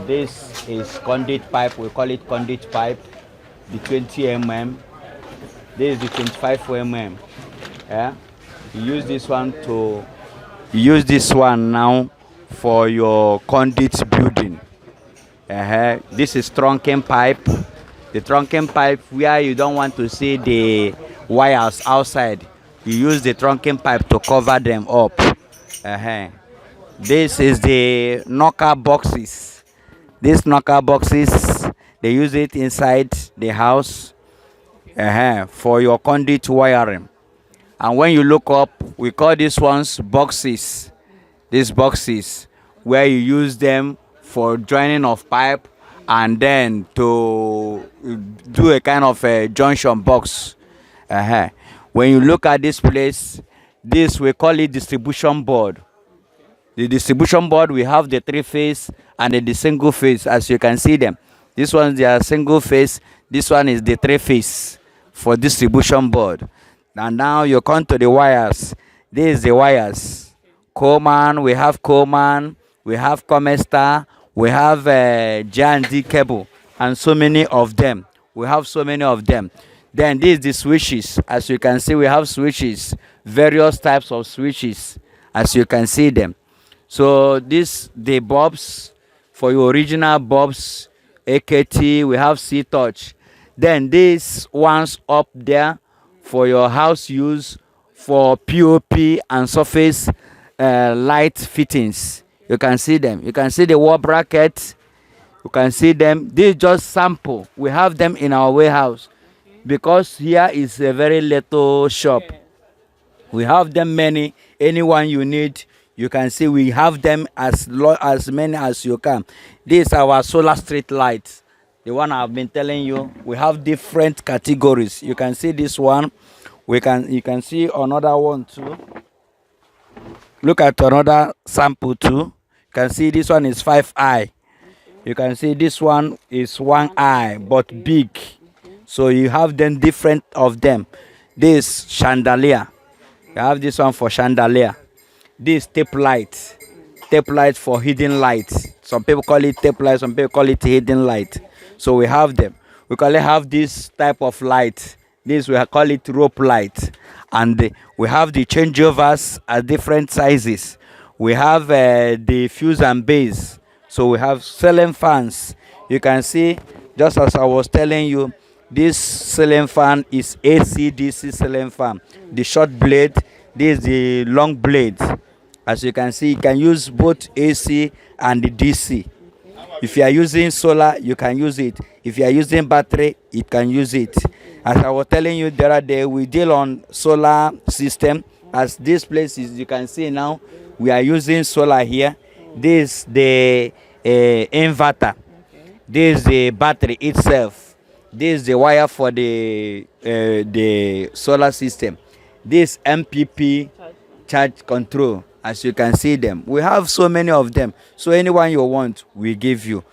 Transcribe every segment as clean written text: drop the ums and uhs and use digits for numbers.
This is conduit pipe. We call it conduit pipe. The 20 mm. This is the 25 mm. Yeah. You use this one to use this one now for your conduit building. This is trunking pipe. The trunking pipe where you don't want to see the wires outside. You use the trunking pipe to cover them up. This is the knocker boxes. These knocker boxes, they use it inside the house for your conduit wiring. And when you look up, we call these ones boxes. These boxes where you use them for joining of pipe and then to do a kind of a junction box. When you look at this place, this we call it distribution board. The distribution board, we have the 3-phase and the single phase, as you can see them. This one, they are single phase. This one is the 3-phase for distribution board. And now you come to the wires. This is the wires. Coleman, we have Coleman, we have Comestar, we have J&D cable, and so many of them. We have so many of them. Then this is the switches. As you can see, we have switches, various types of switches, as you can see them. So this, the bulbs, for your original bulbs, AKT, we have C-Touch. Then these ones up there for your house use, for POP and surface light fittings. You can see them. You can see the wall bracket. You can see them. This is just sample. We have them in our warehouse because here is a very little shop. We have them many. Anyone you need, you can see we have them as many as you can. This is our solar street lights. The one I've been telling you. We have different categories. You can see this one. You can see another one too. Look at another sample too. You can see this one is 5i. You can see this one is 1i but big. So you have them different of them. This chandelier. You have this one for chandelier. This tape light. Tape light for hidden light. Some people call it tape light, some people call it hidden light. So we have them. We can have this type of light. This we call it rope light. And we have the changeovers at different sizes. We have the fuse and base. So we have ceiling fans. You can see, just as I was telling you, this ceiling fan is AC/DC ceiling fan. The short blade, this is the long blade. As you can see, you can use both AC and the DC. If you are using solar, you can use it. If you are using battery, you can use it. As I was telling you the other day, we deal on solar system. As this place is, you can see now, we are using solar here. This is the inverter. This is the battery itself. This is the wire for the solar system. This MPP charge control. As you can see them, we have so many of them. So anyone you want, we give you.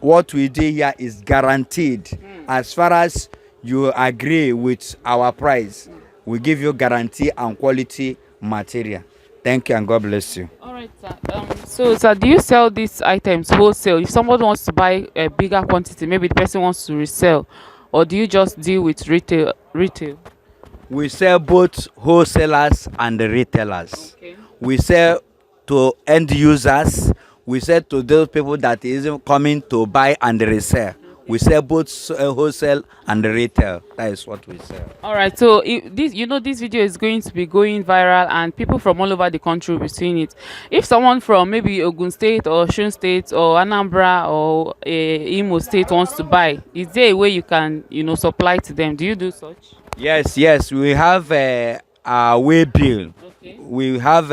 What we do here is guaranteed. As far as you agree with our price, we give you guarantee and quality material. Thank you and God bless you. All right, sir. So, sir, do you sell these items wholesale? If somebody wants to buy a bigger quantity, maybe the person wants to resell, or do you just deal with retail? We sell both wholesalers and the retailers. Okay. We sell to end users. We sell to those people that isn't coming to buy and resell. We sell both wholesale and retail. That is what we sell. All right. So this video is going to be going viral, and people from all over the country will be seeing it. If someone from maybe Ogun State or Osun State or Anambra or Imo State wants to buy, is there a way you can supply to them? Do you do such? Yes. We have a way bill. Okay. We have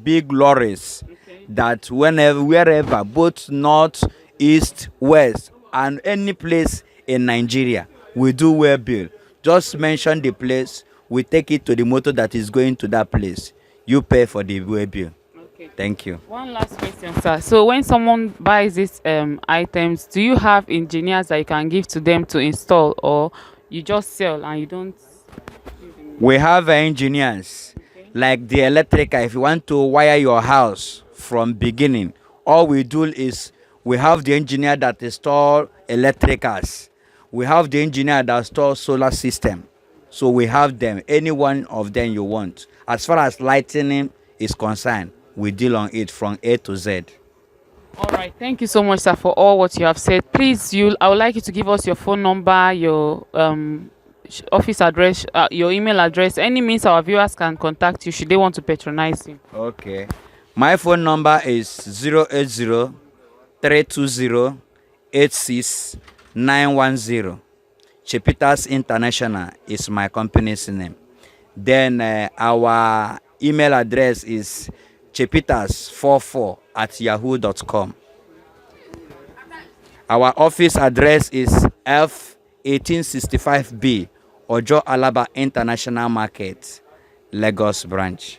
big lorries that wherever, both north, east, west, and any place in Nigeria, we do way bill. Just mention the place, we take it to the motor that is going to that place. You pay for the way bill. Okay. Thank you. One last question, sir. So when someone buys these items, do you have engineers that you can give to them to install, or you just sell and you don't? We have engineers, like the electrical. If you want to wire your house from beginning, all we do is We have the engineer that install electricals. We have the engineer that install solar system. So we have them, any one of them you want. As far as lighting is concerned, we deal on it from A to Z. All right. Thank you so much, sir, for all what you have said. Please, I would like you to give us your phone number, your office address, your email address, any means our viewers can contact you should they want to patronize you. Okay. My phone number is 080 320 86910. Chepitas International is my company's name. Then our email address is chepitas44@yahoo.com. Our office address is F1865B, Ojo Alaba International Market, Lagos branch.